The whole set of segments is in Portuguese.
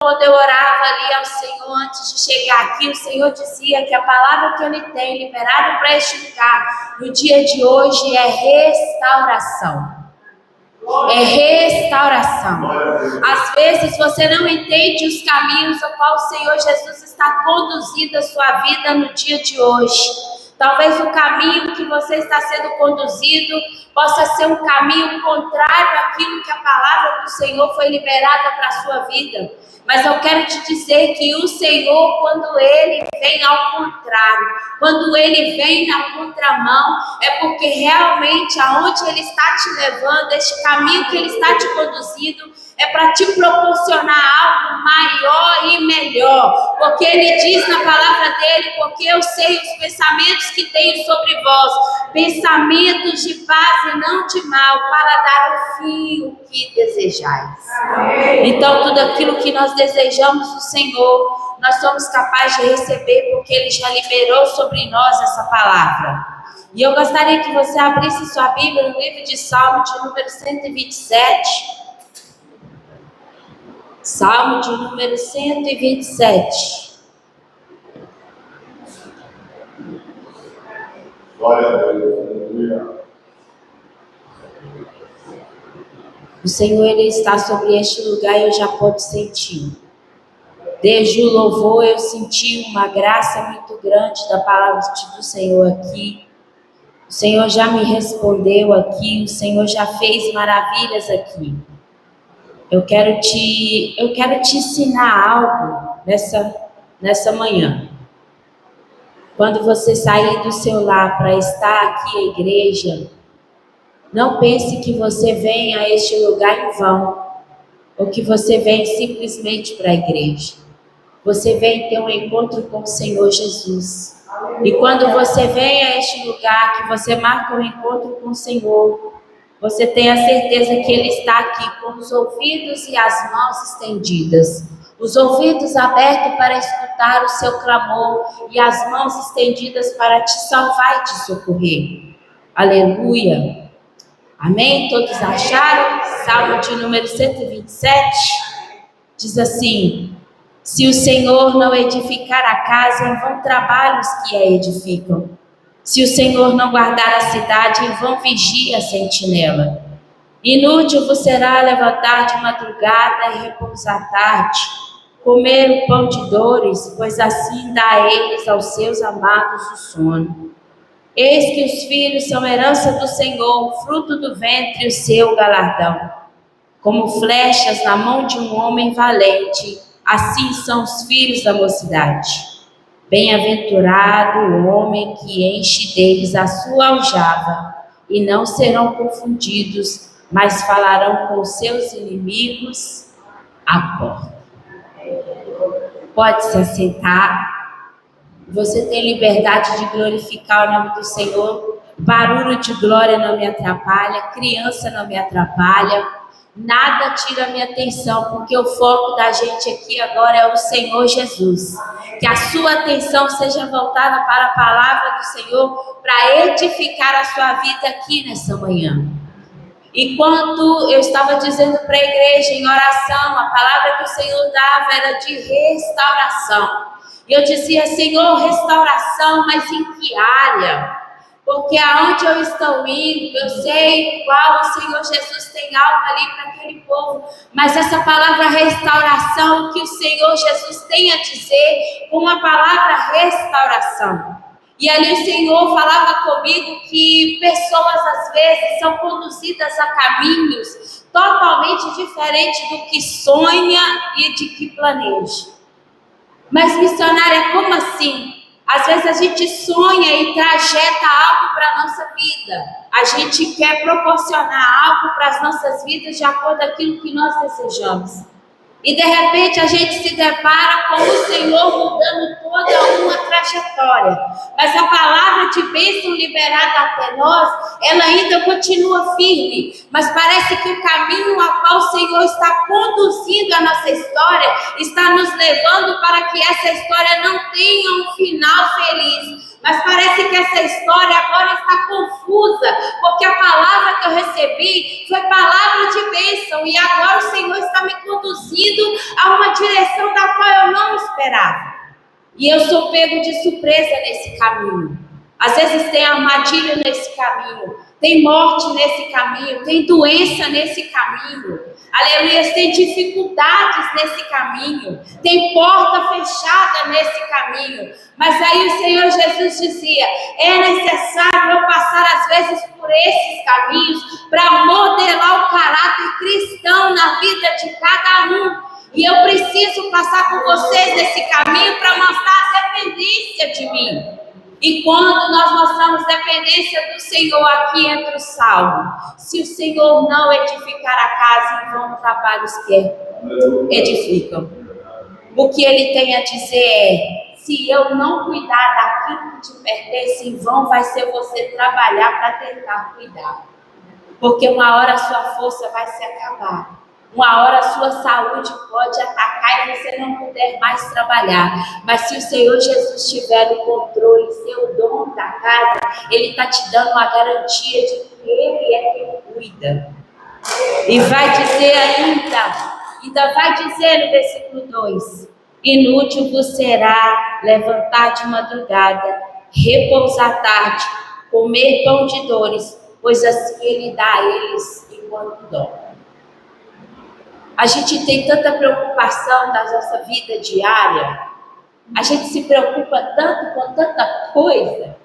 Quando eu orava ali ao Senhor antes de chegar aqui, o Senhor dizia que a palavra que Ele tem liberado para este lugar no dia de hoje é restauração. É restauração. Às vezes você não entende os caminhos ao qual o Senhor Jesus está conduzindo a sua vida no dia de hoje. Talvez o caminho que você está sendo conduzido possa ser um caminho contrário àquilo que a palavra do Senhor foi liberada para a sua vida. Mas eu quero te dizer que o Senhor, quando Ele vem ao contrário, quando Ele vem na contramão, é porque realmente aonde Ele está te levando, este caminho que Ele está te conduzindo, é para te proporcionar algo maior e melhor. Porque Ele diz na palavra dEle, porque eu sei os pensamentos que tenho sobre vós, pensamentos de paz e não de mal, para dar o fim o que desejais. Então tudo aquilo que nós desejamos do Senhor, nós somos capazes de receber, porque Ele já liberou sobre nós essa palavra. E eu gostaria que você abrisse sua Bíblia no livro de Salmo de número 127. Salmo de número 127. Glória a Deus, aleluia. O Senhor, Ele está sobre este lugar e eu já posso sentir. Desde o louvor eu senti uma graça muito grande da palavra do Senhor aqui. O Senhor já me respondeu aqui, o Senhor já fez maravilhas aqui. Eu quero te ensinar algo nessa manhã. Quando você sair do seu lar para estar aqui à igreja, não pense que você vem a este lugar em vão, ou que você vem simplesmente para a igreja. Você vem ter um encontro com o Senhor Jesus. E quando você vem a este lugar, que você marca um encontro com o Senhor, você tem a certeza que Ele está aqui com os ouvidos e as mãos estendidas. Os ouvidos abertos para escutar o seu clamor e as mãos estendidas para te salvar e te socorrer. Aleluia. Amém? Todos acharam? Salmo de número 127 diz assim: se o Senhor não edificar a casa, em vão trabalham os que a edificam. Se o Senhor não guardar a cidade, em vão vigia a sentinela. Inútil vos será levantar de madrugada e repousar tarde, comer o pão de dores, pois assim dá a eles aos seus amados o sono. Eis que os filhos são herança do Senhor, o fruto do ventre, o seu galardão. Como flechas na mão de um homem valente, assim são os filhos da mocidade. Bem-aventurado o homem que enche deles a sua aljava, e não serão confundidos, mas falarão com seus inimigos à porta. Pode se assentar. Você tem liberdade de glorificar o nome do Senhor. Barulho de glória não me atrapalha, criança não me atrapalha. Nada tira a minha atenção, porque o foco da gente aqui agora é o Senhor Jesus. Que a sua atenção seja voltada para a palavra do Senhor, para edificar a sua vida aqui nessa manhã. E quando eu estava dizendo para a igreja em oração, a palavra que o Senhor dava era de restauração. E eu dizia: Senhor, restauração, mas em que área? Porque aonde eu estou indo, eu sei qual o Senhor Jesus tem algo ali para aquele povo. Mas essa palavra restauração, o que o Senhor Jesus tem a dizer com a palavra restauração. E ali o Senhor falava comigo que pessoas às vezes são conduzidas a caminhos totalmente diferentes do que sonha e de que planeja. Mas missionária, como assim? Às vezes a gente sonha e trajeta algo para a nossa vida. A gente quer proporcionar algo para as nossas vidas de acordo com aquilo que nós desejamos. E de repente a gente se depara com o Senhor mudando toda uma trajetória. Mas a palavra de bênção liberada até nós, ela ainda continua firme. Mas parece que o caminho ao qual o Senhor está conduzindo a nossa história, está nos levando para que essa história não tenha um final feliz, Mas parece que essa história agora está confusa, porque a palavra que eu recebi foi palavra de bênção, e agora o Senhor está me conduzindo a uma direção da qual eu não esperava. E eu sou pego de surpresa nesse caminho. Às vezes tem armadilha nesse caminho, tem morte nesse caminho, tem doença nesse caminho. Aleluia, tem dificuldades nesse caminho, tem porta fechada nesse caminho. Mas aí o Senhor Jesus dizia: é necessário eu passar às vezes por esses caminhos para modelar o caráter cristão na vida de cada um. E eu preciso passar por vocês nesse caminho para mostrar a dependência de mim. E quando nós mostramos dependência do Senhor, aqui entra o salmo: se o Senhor não edificar a casa, em vão trabalhos que edificam. O que ele tem a dizer é: se eu não cuidar daquilo que te pertence, em vão vai ser você trabalhar para tentar cuidar. Porque uma hora a sua força vai se acabar. Uma hora a sua saúde pode atacar e você não puder mais trabalhar. Mas se o Senhor Jesus estiver no controle, ser o dono da casa, Ele está te dando uma garantia de que Ele é quem cuida. E vai dizer ainda vai dizer no versículo 2: inútil vos será levantar de madrugada, repousar tarde, comer pão de dores, pois assim Ele dá a eles enquanto dorme. A gente tem tanta preocupação da nossa vida diária, a gente se preocupa tanto com tanta coisa,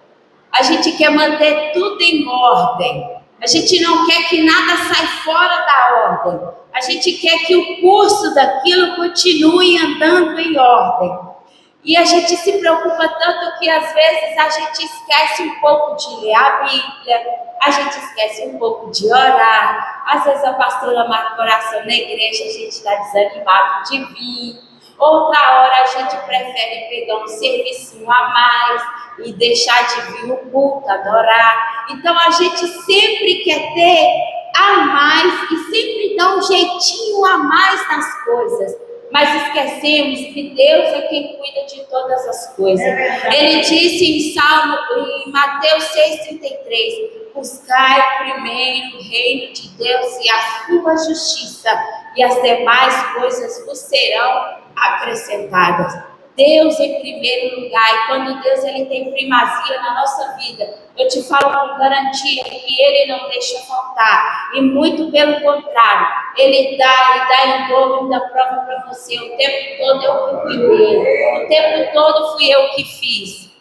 a gente quer manter tudo em ordem, a gente não quer que nada saia fora da ordem, a gente quer que o curso daquilo continue andando em ordem. E a gente se preocupa tanto que às vezes a gente esquece um pouco de ler a Bíblia, a gente esquece um pouco de orar. Às vezes a pastora marca oração na igreja, a gente está desanimado de vir. Outra hora a gente prefere pegar um servicinho a mais e deixar de vir no culto, adorar. Então a gente sempre quer ter a mais e sempre dá um jeitinho a mais nas coisas. Mas esquecemos que Deus é quem cuida de todas as coisas. Ele disse em Mateus 6,33: buscai primeiro o reino de Deus e a sua justiça, e as demais coisas vos serão acrescentadas. Deus em primeiro lugar. E quando Deus ele tem primazia na nossa vida, eu te falo com garantia que Ele não deixa faltar. E muito pelo contrário, Ele dá em dobro da prova para você. O tempo todo eu que cuidei, o tempo todo fui eu que fiz.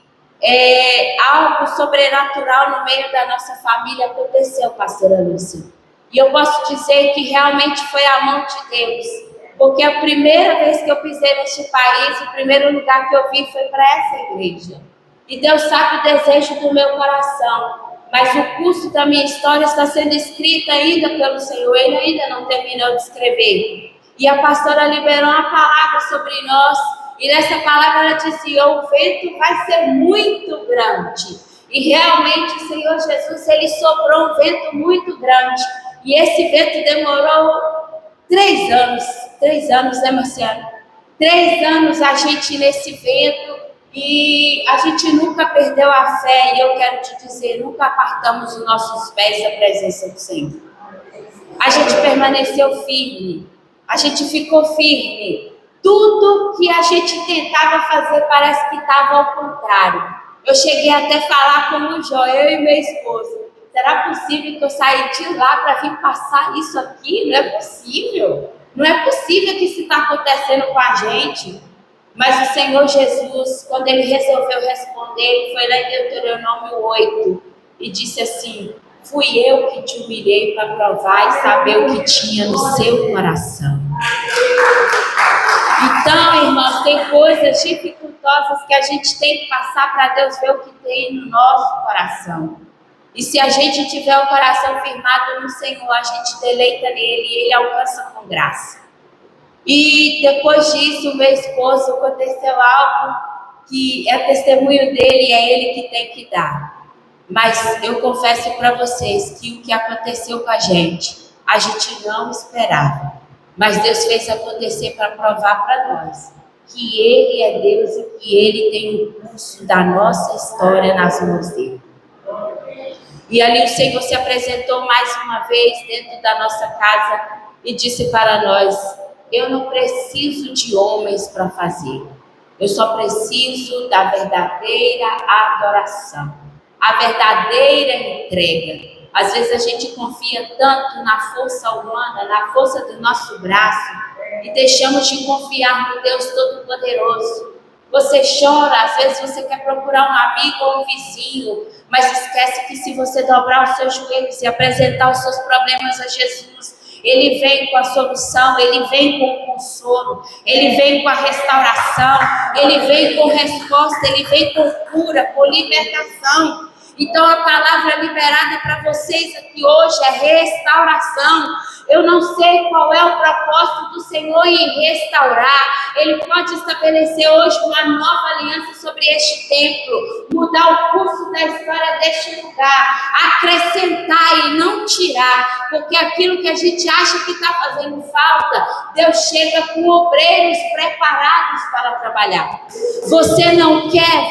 Algo sobrenatural no meio da nossa família aconteceu, pastora Lúcia. E eu posso dizer que realmente foi a mão de Deus. Porque a primeira vez que eu pisei neste país, o primeiro lugar que eu vi foi para essa igreja. E Deus sabe o desejo do meu coração. Mas o curso da minha história está sendo escrito ainda pelo Senhor. Ele ainda não terminou de escrever. E a pastora liberou uma palavra sobre nós. E nessa palavra ela dizia: o vento vai ser muito grande. E realmente o Senhor Jesus, Ele soprou um vento muito grande. E esse vento demorou 3 anos. 3 anos, né, Marciano? 3 anos a gente nesse vento e a gente nunca perdeu a fé. E eu quero te dizer, nunca apartamos os nossos pés da presença do Senhor. A gente permaneceu firme, a gente ficou firme. Tudo que a gente tentava fazer parece que estava ao contrário. Eu cheguei até a falar com o Jó, eu e meu esposo: será possível que eu saia de lá para vir passar isso aqui? Não é possível. Não é possível que isso está acontecendo com a gente. Mas o Senhor Jesus, quando Ele resolveu responder, Ele foi lá em Deuteronômio 8 e disse assim: fui eu que te humilhei para provar e saber o que tinha no seu coração. Então, irmãos, tem coisas dificultosas que a gente tem que passar para Deus ver o que tem no nosso coração. E se a gente tiver o coração firmado no Senhor, a gente deleita nele e Ele alcança com graça. E depois disso, meu esposo, aconteceu algo que é testemunho dele e é ele que tem que dar. Mas eu confesso para vocês que o que aconteceu com a gente não esperava. Mas Deus fez acontecer para provar para nós que Ele é Deus e que Ele tem o curso da nossa história nas mãos dele. E ali o Senhor se apresentou mais uma vez dentro da nossa casa e disse para nós: eu não preciso de homens para fazer, eu só preciso da verdadeira adoração, a verdadeira entrega. Às vezes a gente confia tanto na força humana, na força do nosso braço, e deixamos de confiar no Deus Todo-Poderoso. Você chora, às vezes você quer procurar um amigo ou um vizinho, mas esquece que se você dobrar os seus joelhos e apresentar os seus problemas a Jesus, Ele vem com a solução, Ele vem com o consolo, Ele vem com a restauração, Ele vem com resposta, Ele vem com cura, com libertação. Então a palavra liberada para vocês aqui hoje é restauração. Eu não sei qual é o propósito do Senhor em restaurar. Ele pode estabelecer hoje uma nova aliança sobre este templo, mudar o curso da história deste lugar, acrescentar e não tirar, porque aquilo que a gente acha que está fazendo falta, Deus chega com obreiros preparados para trabalhar. Você não quer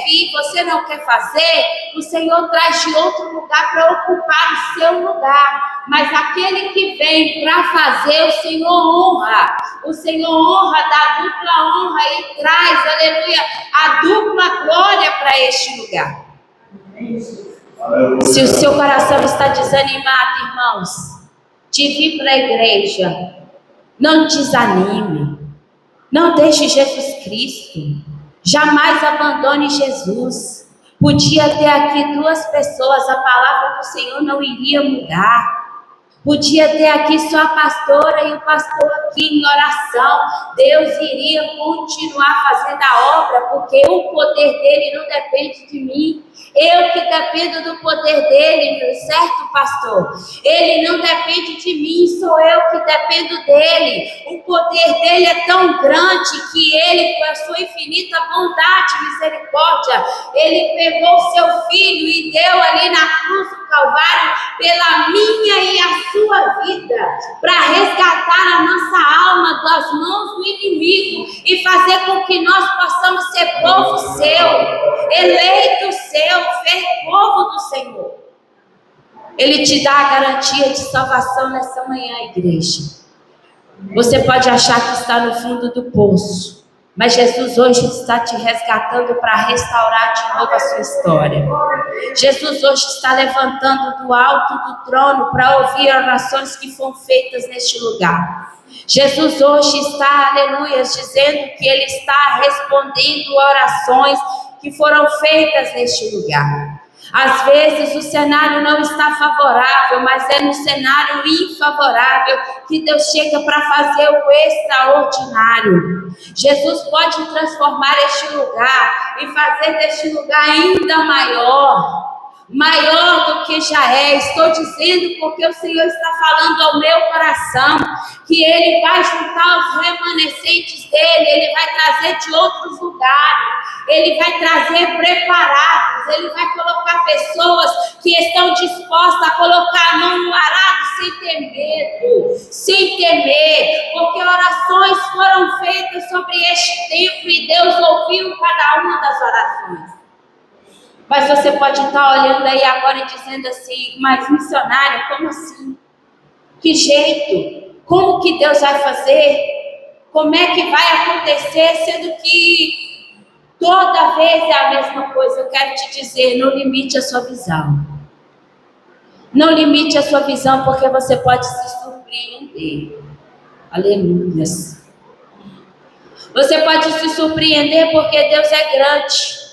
vir, você não quer fazer, o Senhor traz de outro lugar para ocupar o seu lugar. Mas aquele que vem para fazer, o Senhor honra. O Senhor honra, dá dupla honra e traz, aleluia, a dupla glória para este lugar. Se o seu coração está desanimado, irmãos, de vir para a igreja, não desanime. Não deixe Jesus Cristo. Jamais abandone Jesus. Podia ter aqui 2 pessoas, a palavra do Senhor não iria mudar. Podia ter aqui só a pastora e o pastor aqui em oração. Deus iria continuar fazendo a obra, porque o poder dele não depende de mim. Eu que dependo do poder dele, certo, pastor? Ele não depende de mim, sou eu que dependo dele. O poder dele é tão grande que ele, com a sua infinita bondade e misericórdia, ele pegou seu filho e deu ali na cruz do Calvário pela minha e a sua vida, para resgatar a nossa alma das mãos do inimigo e fazer com que nós possamos ser povo seu, eleito seu, povo do Senhor. Ele te dá a garantia de salvação nessa manhã, igreja. Você pode achar que está no fundo do poço, mas Jesus hoje está te resgatando para restaurar de novo a sua história. Jesus hoje está levantando do alto do trono para ouvir orações que foram feitas neste lugar. Jesus hoje está, aleluia, dizendo que Ele está respondendo orações que foram feitas neste lugar. Às vezes o cenário não está favorável, mas é no cenário infavorável que Deus chega para fazer o extraordinário. Jesus pode transformar este lugar e fazer deste lugar ainda maior do que já é. Estou dizendo porque o Senhor está falando ao meu coração que Ele vai juntar os remanescentes dEle, Ele vai trazer de outros lugares, Ele vai trazer preparados, Ele vai colocar pessoas que estão dispostas a colocar a mão no arado sem temer, porque orações foram feitas sobre este templo e Deus ouviu cada uma das orações. Mas você pode estar olhando aí agora e dizendo assim: mas missionária, como assim? Que jeito? Como que Deus vai fazer? Como é que vai acontecer, sendo que toda vez é a mesma coisa? Eu quero te dizer, não limite a sua visão. Não limite a sua visão, porque você pode se surpreender. Aleluia. Você pode se surpreender porque Deus é grande.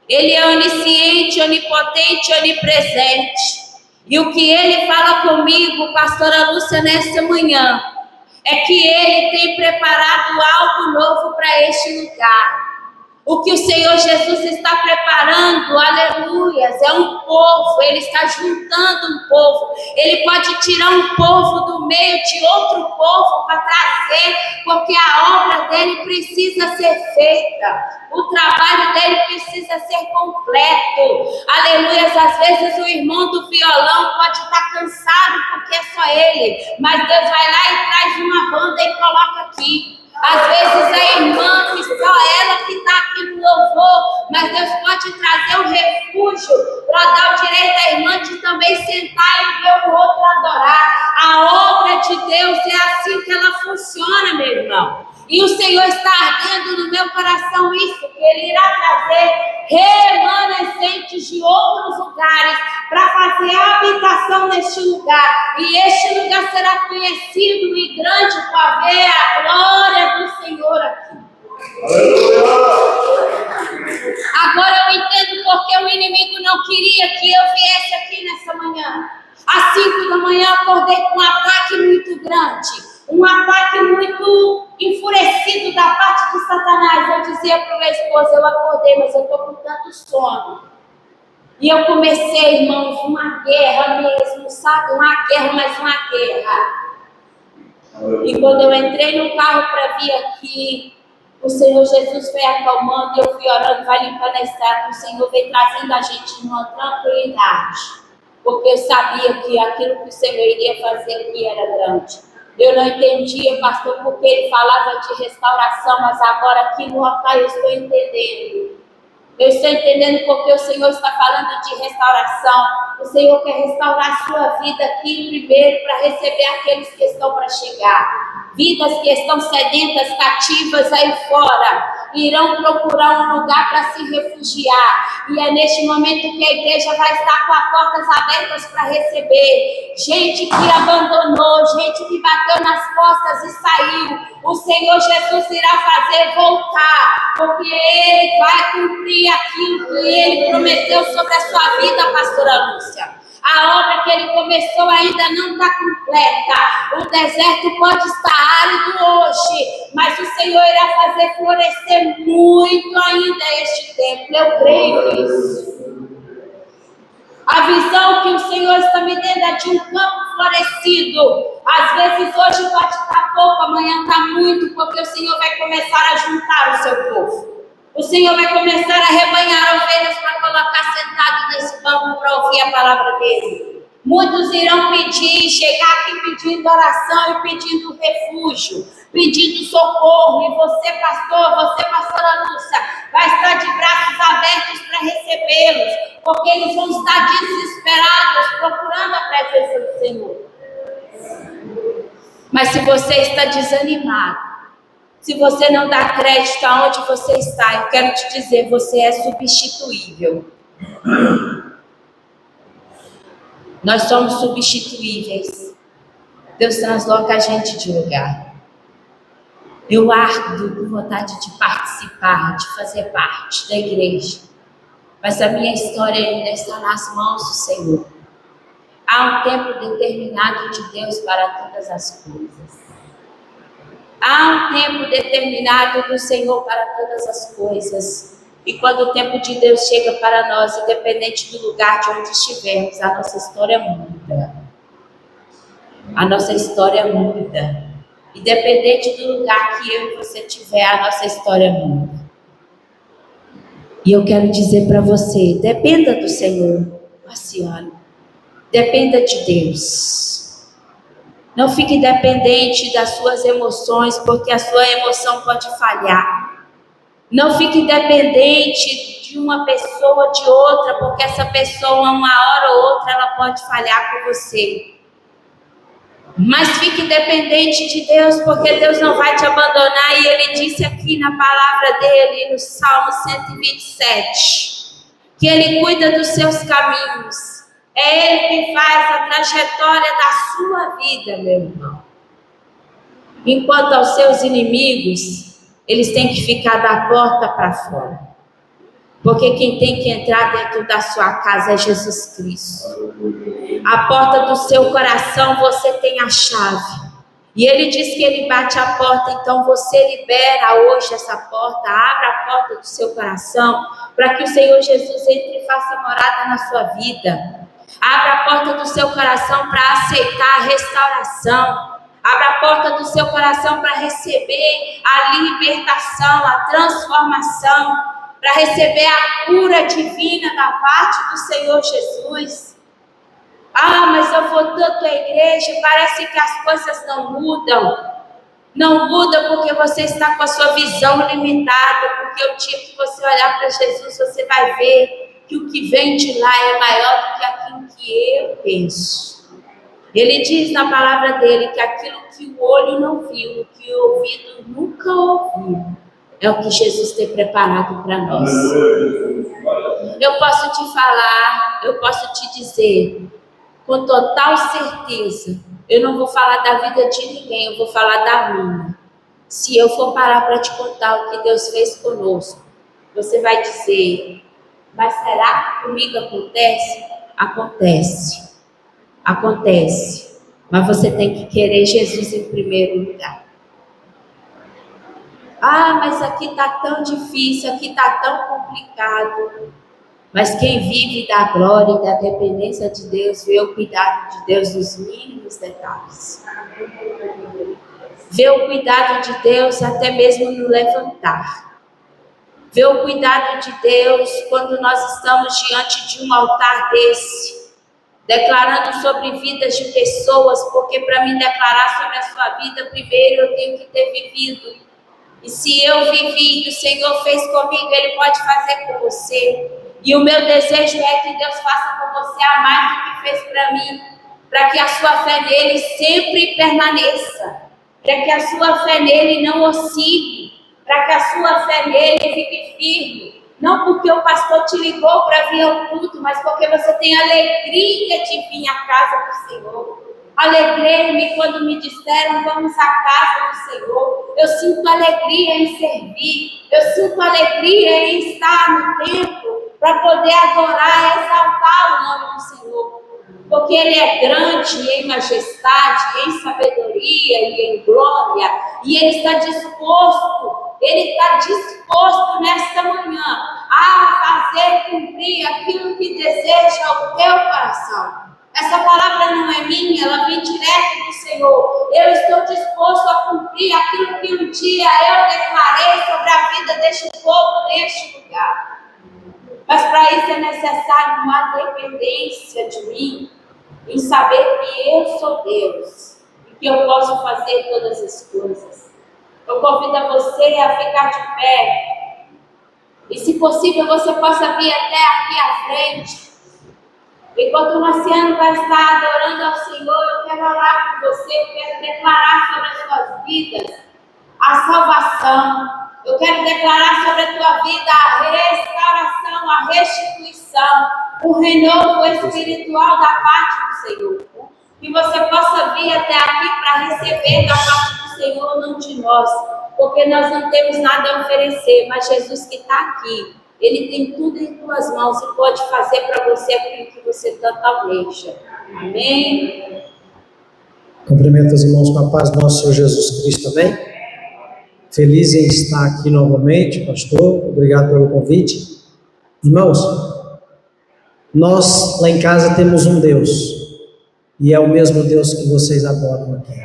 Ele é onisciente, onipotente, onipresente. E o que Ele fala comigo, pastora Lúcia, nesta manhã, é que Ele tem preparado algo novo para este lugar. O que o Senhor Jesus está preparando, aleluias, é um povo. Ele está juntando um povo. Ele pode tirar um povo do meio de outro povo para trazer, porque a obra dele precisa ser feita. O trabalho dele precisa ser completo. Aleluias, às vezes o irmão do violão pode estar cansado porque é só ele, mas Deus vai lá e traz uma banda e coloca aqui. Às vezes a refúgio, para dar o direito à irmã de também sentar e ver o outro adorar. A obra de Deus é assim que ela funciona, meu irmão. E o Senhor está ardendo no meu coração isso, que Ele irá trazer remanescentes de outros lugares para fazer habitação neste lugar. E este lugar será conhecido e grande para ver a glória do Senhor aqui. Agora eu entendo porque o inimigo não queria que eu viesse aqui nessa manhã. Às 5 da manhã eu acordei com um ataque muito grande. Um ataque muito enfurecido da parte de Satanás. Eu dizia para o meu esposo, eu acordei, mas eu estou com tanto sono. E eu comecei, irmãos, uma guerra mesmo, sabe? Uma guerra, mas uma guerra. E quando eu entrei no carro para vir aqui, o Senhor Jesus foi acalmando, eu fui orando, vai limpando a estrada, o Senhor veio trazendo a gente numa tranquilidade. Porque eu sabia que aquilo que o Senhor iria fazer aqui era grande. Eu não entendia, pastor, porque ele falava de restauração, mas agora aqui no altar eu estou entendendo. Eu estou entendendo porque o Senhor está falando de restauração. O Senhor quer restaurar a sua vida aqui primeiro para receber aqueles que estão para chegar. Vidas que estão sedentas, cativas aí fora, irão procurar um lugar para se refugiar. E é neste momento que a igreja vai estar com as portas abertas para receber. Gente que abandonou, gente que bateu nas costas e saiu. O Senhor Jesus irá fazer voltar, porque Ele vai cumprir aquilo que Ele prometeu sobre a sua vida, pastora Lúcia. A obra que Ele começou ainda não está completa. O deserto pode estar árido hoje, mas o Senhor irá fazer florescer muito ainda este templo. Eu creio nisso. A visão que o Senhor está me dando é de um campo florescido. Às vezes hoje pode estar pouco, amanhã está muito, porque o Senhor vai começar a juntar o seu povo. O Senhor vai começar a rebanhar ovelhas para colocar sentado nesse banco para ouvir a palavra dele. Muitos irão pedir, chegar aqui pedindo oração e pedindo refúgio, pedindo socorro. E você, pastor, você, pastora Lúcia, vai estar de braços abertos para recebê-los, porque eles vão estar desesperados, procurando a presença do Senhor. Mas se você está desanimado, se você não dá crédito aonde você está, eu quero te dizer, você é substituível. Nós somos substituíveis. Deus transloca a gente de lugar. Eu ardo com vontade de participar, de fazer parte da igreja. Mas a minha história ainda está nas mãos do Senhor. Há um tempo determinado de Deus para todas as coisas. Há um tempo determinado do Senhor para todas as coisas. E quando o tempo de Deus chega para nós, independente do lugar de onde estivermos, a nossa história muda. A nossa história muda. Independente do lugar que eu e você estiver, a nossa história muda. E eu quero dizer para você, dependa do Senhor, Marciano. Dependa de Deus. Não fique dependente das suas emoções, porque a sua emoção pode falhar. Não fique dependente de uma pessoa ou de outra, porque essa pessoa, uma hora ou outra, ela pode falhar com você. Mas fique dependente de Deus, porque Deus não vai te abandonar. E Ele disse aqui na palavra dele, no Salmo 127, que Ele cuida dos seus caminhos. É Ele que faz a trajetória da sua vida, meu irmão. Enquanto aos seus inimigos, eles têm que ficar da porta para fora. Porque quem tem que entrar dentro da sua casa é Jesus Cristo. A porta do seu coração, você tem a chave. E Ele diz que Ele bate a porta, então você libera hoje essa porta, abra a porta do seu coração, para que o Senhor Jesus entre e faça morada na sua vida. Abra a porta do seu coração para aceitar a restauração. Abra a porta do seu coração para receber a libertação, a transformação, para receber a cura divina da parte do Senhor Jesus. Ah, mas eu vou tanto à igreja, parece que as coisas não mudam. Não muda porque você está com a sua visão limitada, porque o dia que você olhar para Jesus, você vai ver que o que vem de lá é maior do que aquilo que eu penso. Ele diz na palavra dele que aquilo que o olho não viu, que o ouvido nunca ouviu, é o que Jesus tem preparado para nós. Eu posso te falar, eu posso te dizer, com total certeza, eu não vou falar da vida de ninguém, eu vou falar da minha. Se eu for parar para te contar o que Deus fez conosco, você vai dizer, mas será que comigo acontece? Acontece. Acontece. Mas você tem que querer Jesus em primeiro lugar. Ah, mas aqui está tão difícil, aqui está tão complicado. Mas quem vive da glória e da dependência de Deus, vê o cuidado de Deus nos mínimos detalhes. Vê o cuidado de Deus até mesmo no levantar. Vê o cuidado de Deus quando nós estamos diante de um altar desse, declarando sobre vidas de pessoas, porque para mim declarar sobre a sua vida, primeiro eu tenho que ter vivido. E se eu vivi e o Senhor fez comigo, Ele pode fazer com você. E o meu desejo é que Deus faça com você a mais do que fez para mim, para que a sua fé nele sempre permaneça, para que a sua fé nele não oscile, para que a sua fé nele fique firme. Não porque o pastor te ligou para vir ao culto, mas porque você tem alegria de vir à casa do Senhor. Alegrei-me quando me disseram, vamos à casa do Senhor. Eu sinto alegria em servir. Eu sinto alegria em estar no templo para poder adorar e exaltar o nome do Senhor. Porque Ele é grande em majestade, em sabedoria e em glória. E Ele está disposto nesta manhã a fazer cumprir aquilo que deseja o teu coração. Essa palavra não é minha, ela vem direto do Senhor. Eu estou disposto a cumprir aquilo que um dia eu declarei sobre a vida deste povo neste lugar. Mas para isso é necessário uma dependência de mim, em saber que eu sou Deus e que eu posso fazer todas as coisas. Eu convido a você a ficar de pé e, se possível, você possa vir até aqui à frente. Enquanto o Marciano vai estar adorando ao Senhor, eu quero orar por você, eu quero declarar sobre as suas vidas a salvação. Eu quero declarar sobre a tua vida a restauração, a restituição, o renovo espiritual da parte do Senhor. Que você possa vir até aqui para receber da parte do Senhor, não de nós, porque nós não temos nada a oferecer, mas Jesus que está aqui, Ele tem tudo em tuas mãos e pode fazer para você aquilo que você tanto almeja. Amém? Cumprimento os irmãos com a paz do nosso Senhor Jesus Cristo, amém? Feliz em estar aqui novamente, pastor, obrigado pelo convite. Irmãos, nós lá em casa temos um Deus, e é o mesmo Deus que vocês adoram aqui.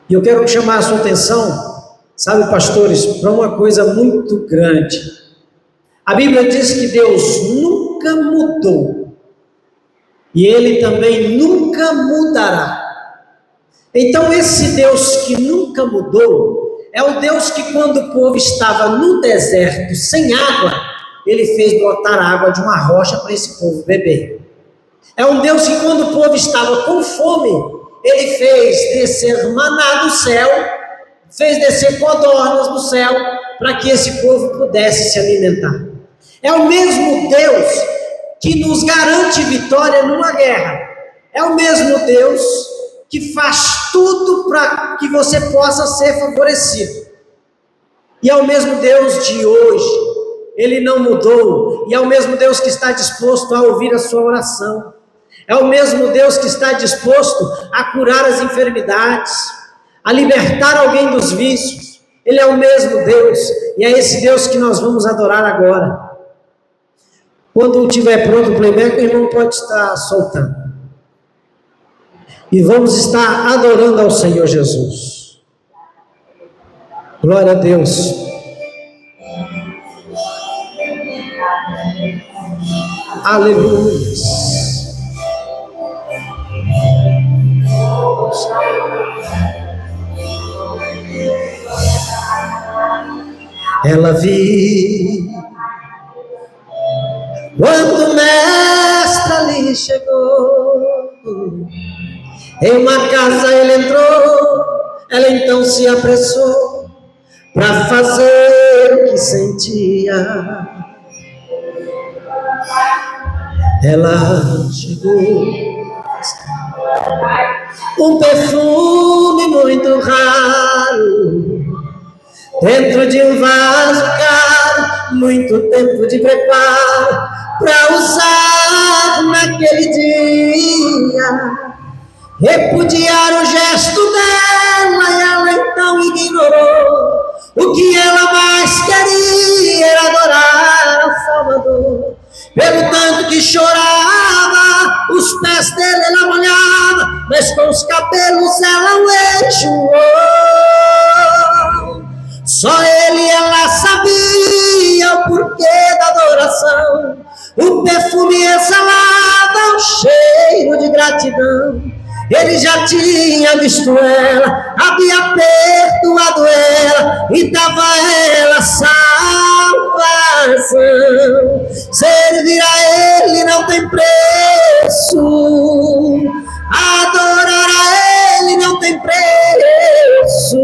E eu quero chamar a sua atenção, sabe, pastores, para uma coisa muito grande. A Bíblia diz que Deus nunca mudou, e Ele também nunca mudará. Então esse Deus que nunca mudou, é o Deus que quando o povo estava no deserto, sem água, Ele fez brotar água de uma rocha para esse povo beber. É um Deus que quando o povo estava com fome, Ele fez descer maná do céu, fez descer codornas do céu, para que esse povo pudesse se alimentar. É o mesmo Deus que nos garante vitória numa guerra. É o mesmo Deus que faz tudo para que você possa ser favorecido. E é o mesmo Deus de hoje. Ele não mudou. E é o mesmo Deus que está disposto a ouvir a sua oração. É o mesmo Deus que está disposto a curar as enfermidades, a libertar alguém dos vícios. Ele é o mesmo Deus. E é esse Deus que nós vamos adorar agora. Quando tiver pronto o playback, o irmão pode estar soltando. E vamos estar adorando ao Senhor Jesus. Glória a Deus. Aleluia. Ela viu Quando o mestre ali chegou, em uma casa ele entrou, ela então se apressou para fazer o que sentia. Ela chegou, um perfume muito raro, dentro de um vaso caro, muito tempo de preparo para usar naquele dia. Repudiar o gesto dela e ela então ignorou. O que ela mais queria era adorar ao Salvador. Pelo tanto que chorava, os pés dele ela molhava, mas com os cabelos ela o enxugou. Só ele e ela sabia o porquê da adoração. O perfume exalava um cheiro de gratidão. Ele já tinha visto ela, havia perdoado ela e dava a ela salvação. Servir a ele não tem preço, adorar a ele não tem preço,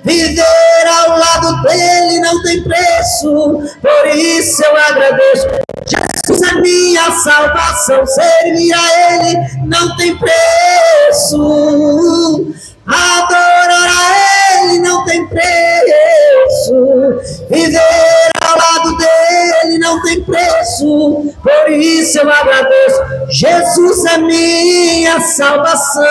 viver ao lado dele não tem preço. Por isso eu agradeço. Jesus é minha salvação, servir a ele não tem preço, adorar a ele não tem preço, viver ao lado dele não tem preço. Por isso eu agradeço. Jesus é minha salvação.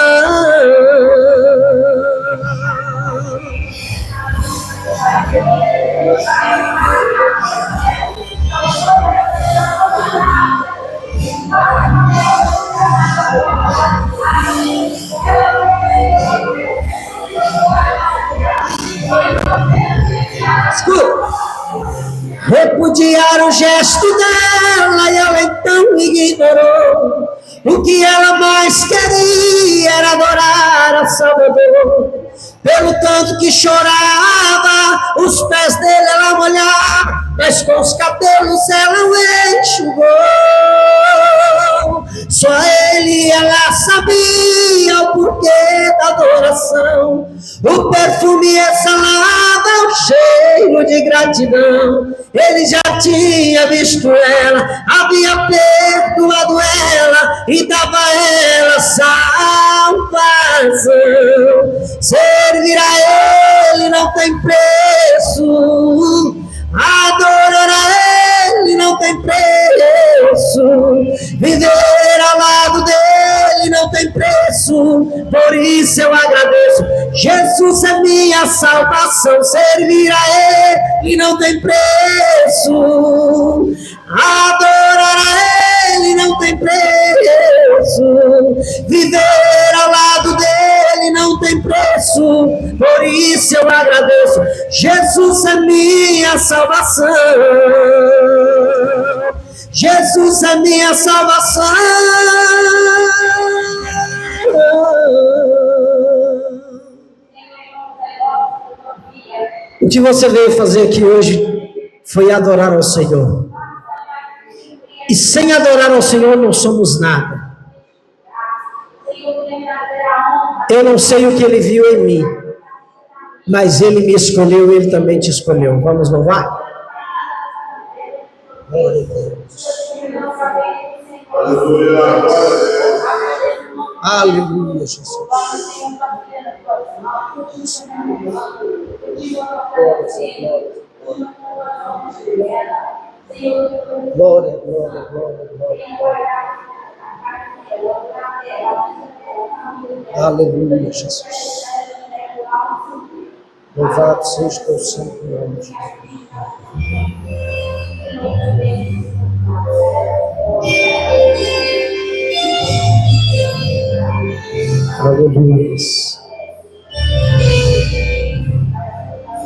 Escuta. Repudiar o gesto dela e ela então ignorou. O que ela mais queria era adorar a Salvador. Pelo tanto que chorava, os pés dele ela molhava, mas com os cabelos ela o enxugou. Só ele e ela sabia o porquê da adoração. O perfume exalava um cheiro de gratidão. Ele já tinha visto ela, havia perdoado ela e dava a ela salvação. Servir a ele não tem preço, adorar a ele não tem preço, viver ao lado dele não tem preço. Por isso eu agradeço. Jesus é minha salvação, servir a ele não tem preço, adorar a ele não tem preço, viver ao lado dele não tem preço. Por isso eu agradeço. Jesus é minha salvação, Jesus é minha salvação. O que você veio fazer aqui hoje foi adorar ao Senhor. E sem adorar ao Senhor não somos nada. Eu não sei o que Ele viu em mim, mas Ele me escolheu, Ele também te escolheu. Vamos louvar? Glória a Deus. Aleluia, Jesus. Glória, glória, glória, glória. Aleluia, Jesus. Louvado seja o teu santo nome, Jesus. Aleluia.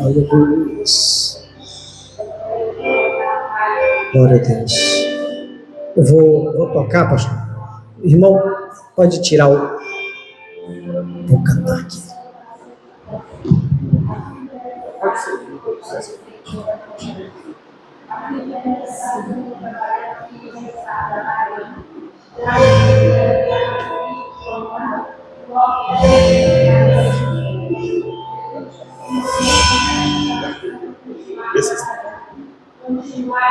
Aleluia. Glória a Deus. Eu vou tocar, pastor. Irmão, pode tirar o... Vou cantar aqui.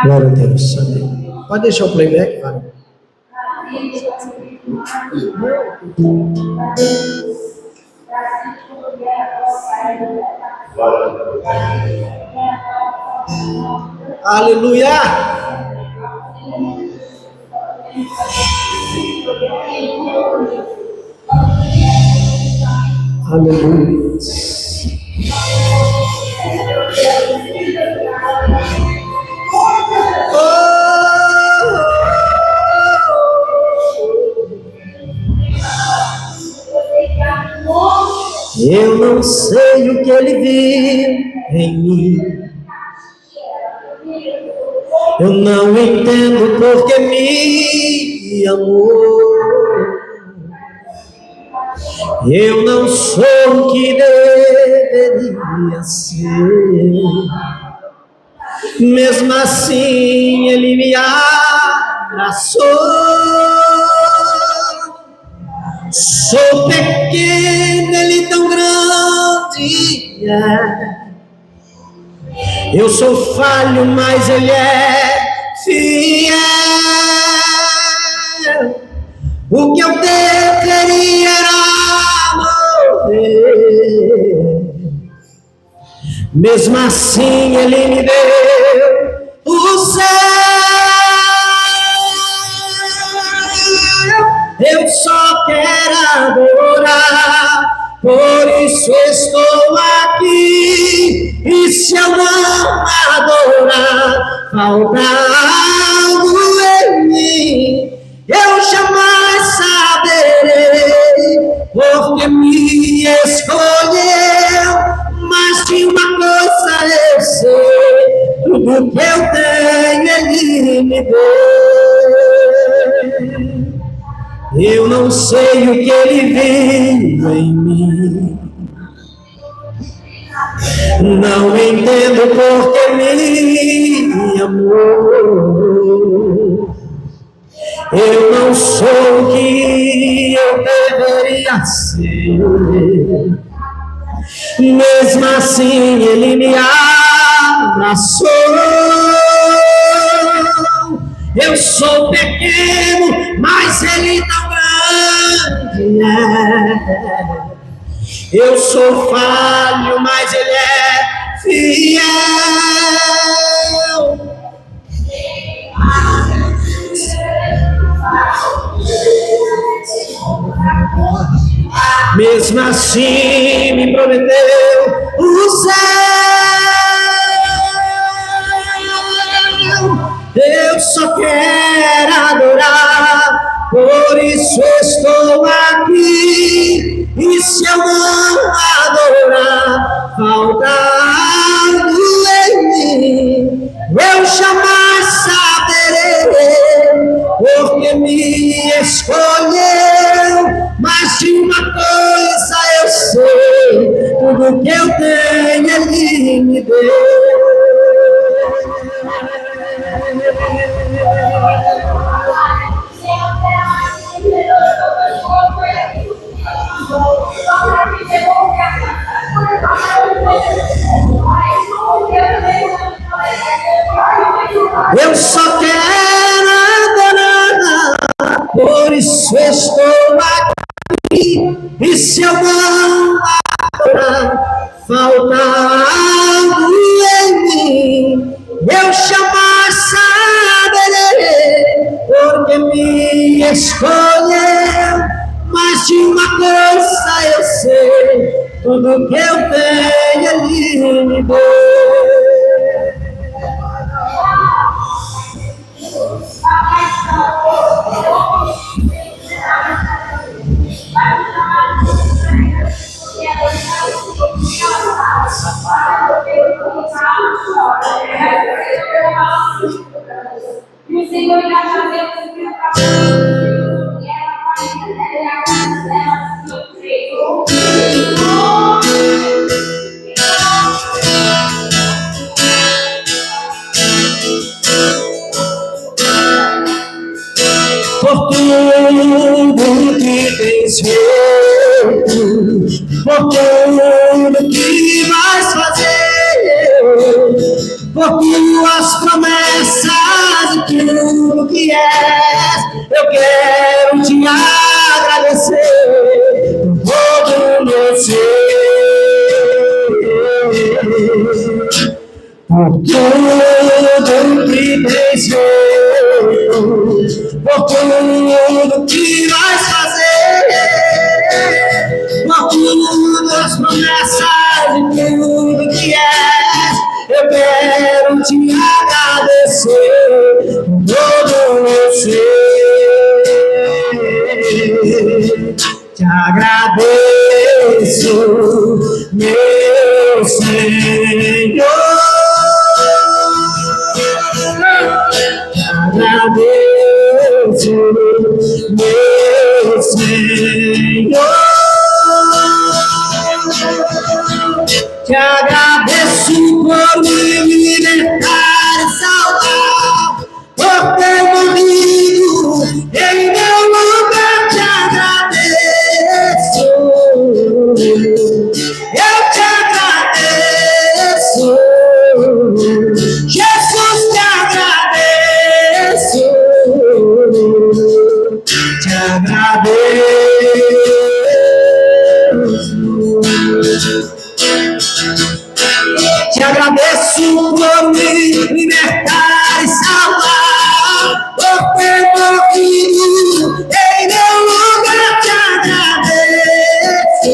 Glória a Deus. Amém. Pode deixar o playback, cara. Aleluia! Aleluia! Eu não sei o que ele viu em mim. Eu não entendo porque me amou. Eu não sou o que deveria ser. Mesmo assim ele me abraçou. Sou pequeno, ele tão grande é. Eu sou falho, mas ele é fiel. O que eu deveria era morrer. Mesmo assim ele me deu o céu. Eu só quero adorar, por isso estou aqui. E se eu não adorar, falta algo em mim. Eu jamais saberei, porque me escolheu. Mas de uma coisa eu sei, tudo que eu tenho ele me deu. Eu não sei o que ele viu em mim. Não entendo porque me amou. Eu não sou o que eu deveria ser. Mesmo assim ele me abraçou. Eu sou pequeno, mas ele tão grande é. Eu sou falho, mas ele é fiel. Mesmo assim me prometeu o céu. Eu só quero adorar, por isso estou aqui. E se eu não adorar, falta algo em mim. Eu jamais saberei, porque me escolheu. Mas de uma coisa eu sei, tudo que eu tenho ele me deu. Eu só quero adorar, por isso estou aqui. E se eu não adorar, falta algo em mim. Eu jamais saberei, porque me escolheu. Mas de uma coisa eu sei, tudo que eu tenho ele me deu. E o Senhor irá fazer o seu trabalho. E ela vai por tuas promessas e tudo que és. Eu quero te agradecer por todo o meu ser. Por tudo que tens feito, por tudo que vais fazer, por tuas promessas e tudo que és, eu quero te agradecer por todo o meu ser. Te agradeço, meu Senhor. Agradeço, meu Senhor. Te agradeço por me libertar e salvar, por ter morrido em meu lugar. Te agradeço, eu te agradeço, Jesus, te agradeço, te agradeço. Te agradeço por me libertar e salvar, por ter morrido em meu lugar. Te agradeço,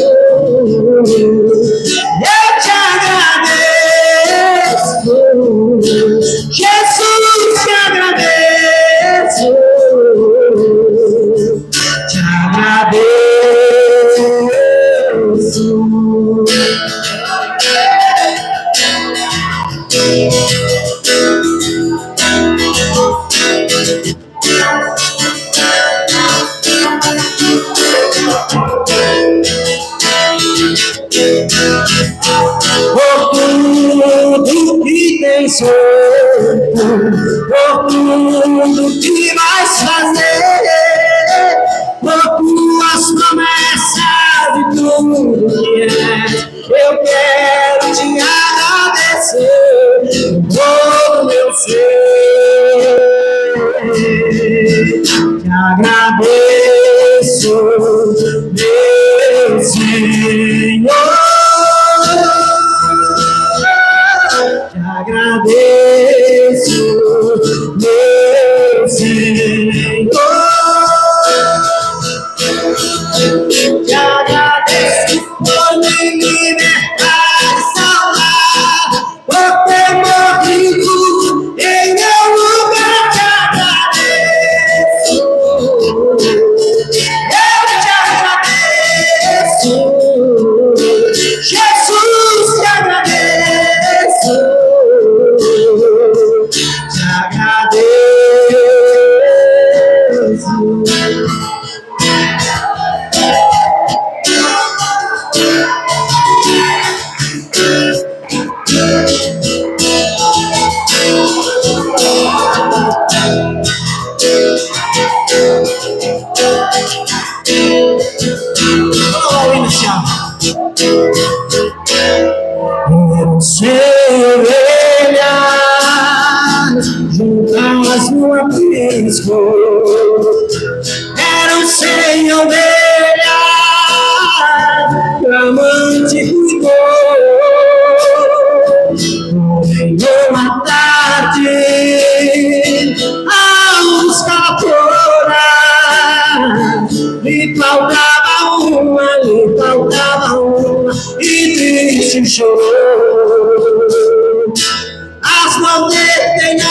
eu te agradeço, Jesus, te agradeço, te agradeço. Por tudo que tens feito, por tudo que vais fazer, por tuas promessas e tudo que és, eu quero te agradecer por todo o meu ser. Te agradeço, meu Senhor. Te agradeço, meu Senhor. Te agradeço por me libertar e salvar, por ter morrido em meu lugar. Te agradeço, eu te agradeço, Jesus, te agradeço, te agradeço. Eram sem ovelhas juntas no aprisco, eram sem ovelhas que a amante cuidou. Porém, uma tarde, ao buscar fora, lhe faltava uma, e triste chorou. Às 99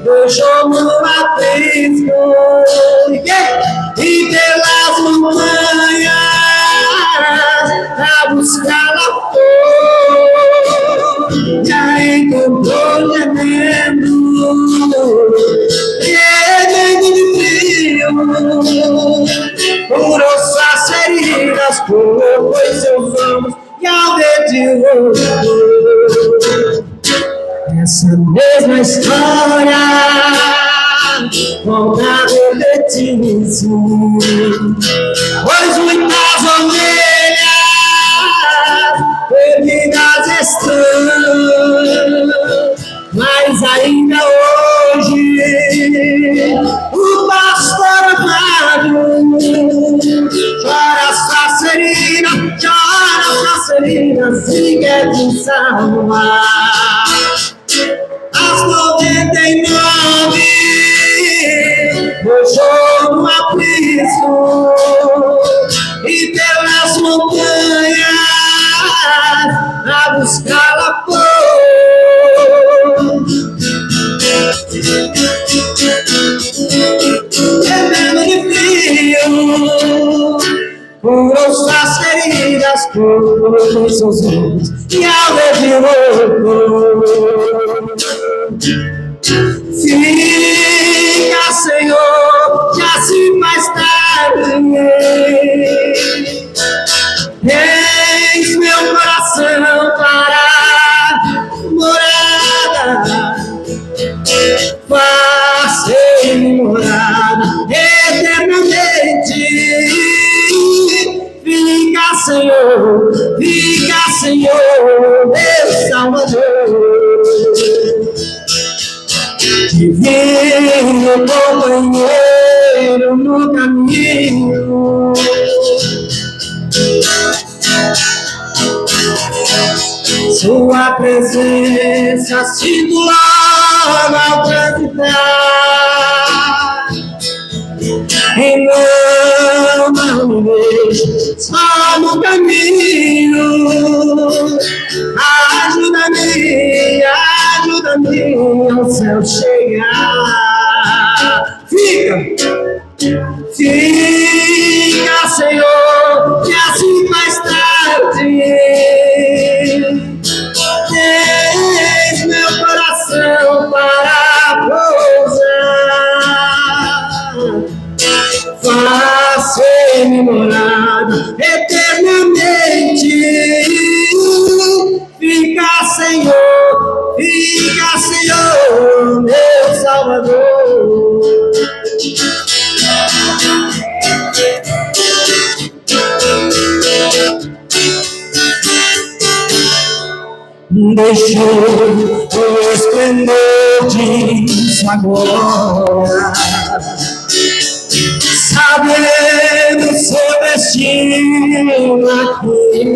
deixou no aprisco, e pelas montanhas a buscá-la foi, e a encontrou gemendo, tremendo de frio. Curou suas feridas, colocou em seus ombros e ao dedilhou. Essa mesma história volta a repetir-se, pois muitas ovelhas perdidas estão mas ainda hoje o pastor amado chora Sacerina, se quer te salvar. As 99 deixou no aprisco e pelas montanhas a buscá-la foi. Tremendo de frio, curou suas feridas, curou seus olhos e alegrou. Fica, Senhor, que assim mais tarde eis meu coração para morada, faça-me morada eternamente. Fica, Senhor, meu Salvador, divino companheiro no caminho. Sua presença sinto logo ao transitar, e não me deixe só no caminho. Ajuda-me ao céu chegar. Fica, Senhor, que assim mais tarde tens meu coração para pousar. Faça-me morada eternamente. Fica, Senhor, meu Salvador. Deixou o esplendor de sua glória, sabendo seu destino aqui.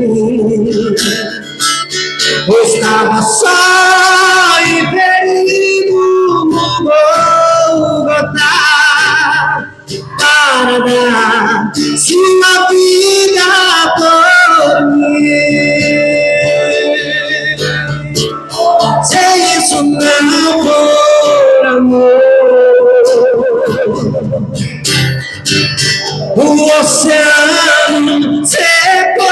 Estava só e perigo no Golgotá para dar sua vida por mim. Sem isso não por amor, o oceano secou.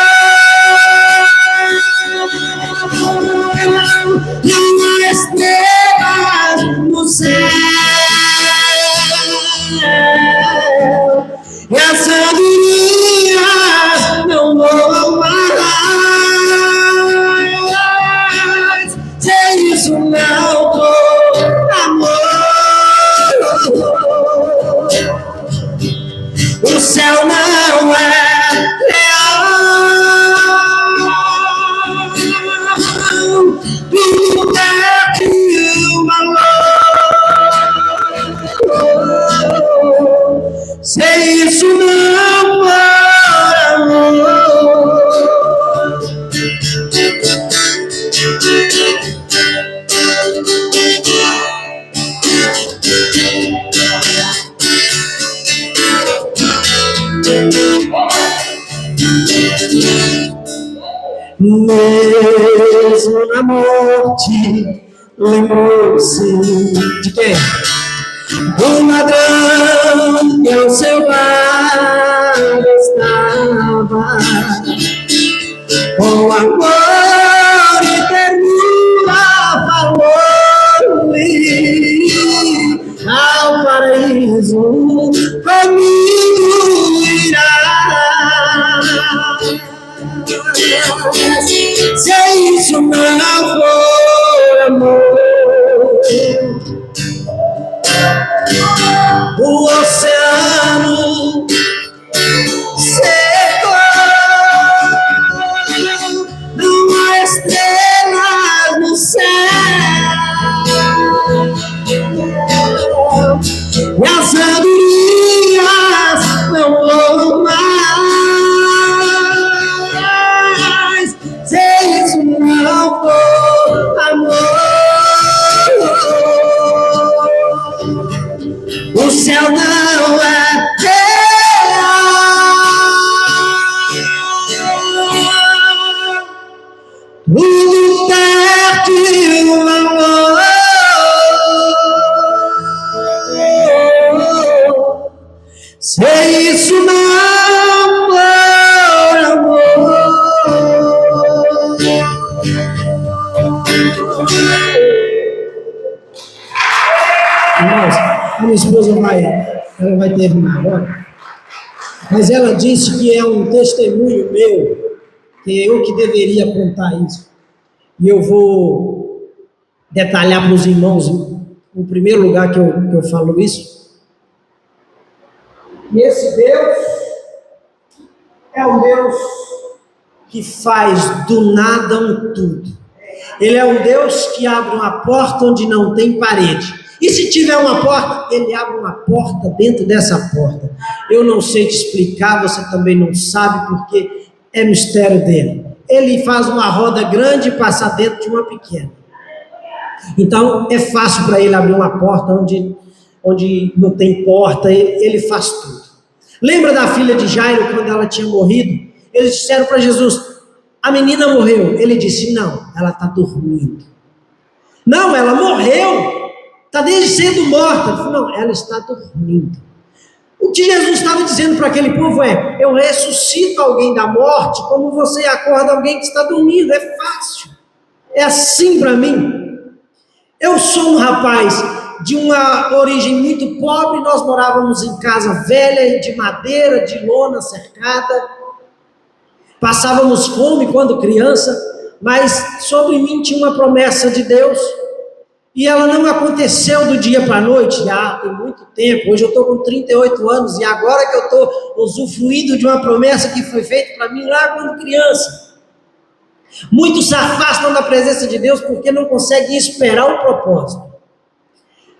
Não há estrelas no céu, e as andorinhas não voam mais. Sem isso não por amor, o céu não é real. Tudo perde o valor. Sem isso não por amor. Mesmo na morte, lembrou-se de quem? Do ladrão que ao seu lado estava, com amor e ternura falou-lhe ao paraíso comigo irá. Se isso não for amor, o oceano secou. Irmãos, a minha esposa ela vai terminar agora, mas ela disse que é um testemunho meu, que eu que deveria contar isso. E eu vou detalhar para os irmãos, no primeiro lugar que eu falo isso. E esse Deus é um Deus que faz do nada um tudo. Ele é um Deus que abre uma porta onde não tem parede. E se tiver uma porta, ele abre uma porta dentro dessa porta. Eu não sei te explicar, você também não sabe, porque é mistério dele. Ele faz uma roda grande e passar dentro de uma pequena. Então, é fácil para ele abrir uma porta onde não tem porta, ele faz tudo. Lembra da filha de Jairo, quando ela tinha morrido? Eles disseram para Jesus, a menina morreu. Ele disse, não, ela está dormindo. Não, ela morreu. Está desde cedo morta. Ele falou, não, ela está dormindo. O que Jesus estava dizendo para aquele povo é, eu ressuscito alguém da morte, como você acorda alguém que está dormindo. É fácil. É assim para mim. Eu sou um rapaz de uma origem muito pobre, nós morávamos em casa velha, de madeira, de lona cercada. Passávamos fome quando criança, mas sobre mim tinha uma promessa de Deus. E ela não aconteceu do dia para a noite, já tem muito tempo. Hoje eu estou com 38 anos e agora que eu estou usufruindo de uma promessa que foi feita para mim lá quando criança. Muitos se afastam da presença de Deus porque não conseguem esperar o propósito.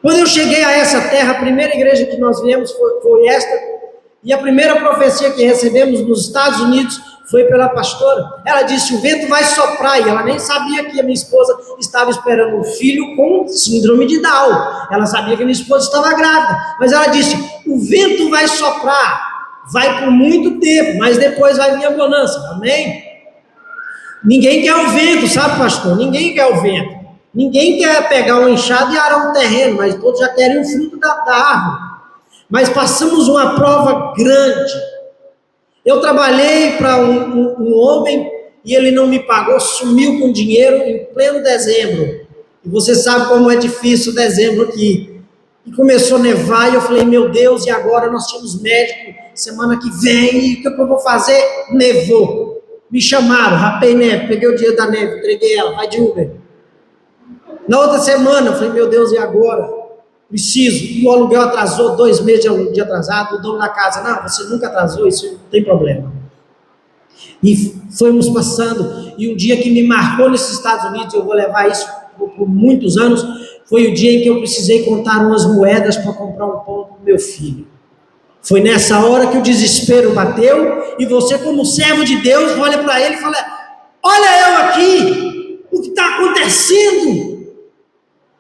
Quando eu cheguei a essa terra, a primeira igreja que nós viemos foi esta, e a primeira profecia que recebemos nos Estados Unidos foi pela pastora. Ela disse, o vento vai soprar, e ela nem sabia que a minha esposa estava esperando um filho com síndrome de Down. Ela sabia que a minha esposa estava grávida, mas ela disse, o vento vai soprar, vai por muito tempo, mas depois vai vir a bonança, amém? Ninguém quer o vento, sabe, pastor? Ninguém quer o vento. Ninguém quer pegar um enxado e arar um terreno, mas todos já querem o fruto da árvore. Mas passamos uma prova grande. Eu trabalhei para um homem e ele não me pagou, sumiu com dinheiro em pleno dezembro. E você sabe como é difícil dezembro aqui. E começou a nevar e eu falei, meu Deus, e agora nós tínhamos médico semana que vem, e o que eu vou fazer? Nevou. Me chamaram, rapei neve, peguei o dinheiro da neve, entreguei ela, vai de Uber. Na outra semana, eu falei, meu Deus, e agora? Preciso. E o aluguel atrasou, 2 meses de atrasado. O dono da casa, não, você nunca atrasou, isso não tem problema. E fomos passando. E um dia que me marcou nesses Estados Unidos, eu vou levar isso por muitos anos, foi o dia em que eu precisei contar umas moedas para comprar um pão para o meu filho. Foi nessa hora que o desespero bateu, e você, como servo de Deus, olha para ele e fala, olha eu aqui, o que está acontecendo?